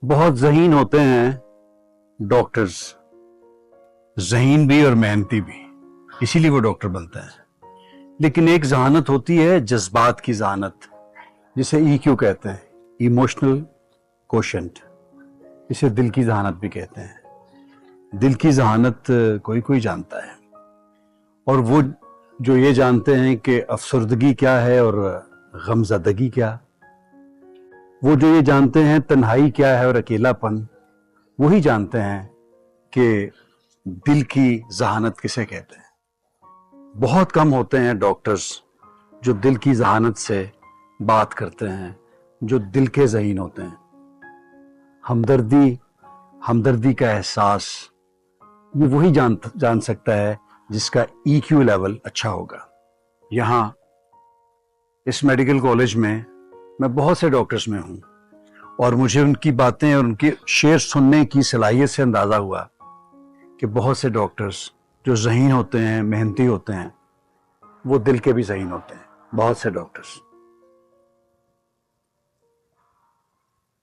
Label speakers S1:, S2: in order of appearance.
S1: बहुत ज़हीन होते हैं डॉक्टर्स, ज़हीन भी और मेहनती भी, इसीलिए वो डॉक्टर बनता है। लेकिन एक जहानत होती है जज्बात की जहानत, जिसे EQ कहते हैं, इमोशनल कोशेंट, इसे दिल की जहानत भी कहते हैं। दिल की जहानत कोई कोई जानता है, और वो जो ये जानते हैं कि अफसरदगी क्या है और गमज़दगी क्या, वो जो ये जानते हैं तन्हाई क्या है और अकेलापन, वही जानते हैं कि दिल की जहानत किसे कहते हैं। बहुत कम होते हैं डॉक्टर्स जो दिल की जहानत से बात करते हैं, जो दिल के ज़हीन होते हैं। हमदर्दी का एहसास ये वही जान सकता है जिसका EQ लेवल अच्छा होगा। यहाँ इस मेडिकल कॉलेज में मैं बहुत से डॉक्टर्स में हूँ, और मुझे उनकी बातें और उनके शेर सुनने की सलाहियत से अंदाज़ा हुआ कि बहुत से डॉक्टर्स जो ज़हीन होते हैं, मेहनती होते हैं, वो दिल के भी ज़हीन होते हैं। बहुत से डॉक्टर्स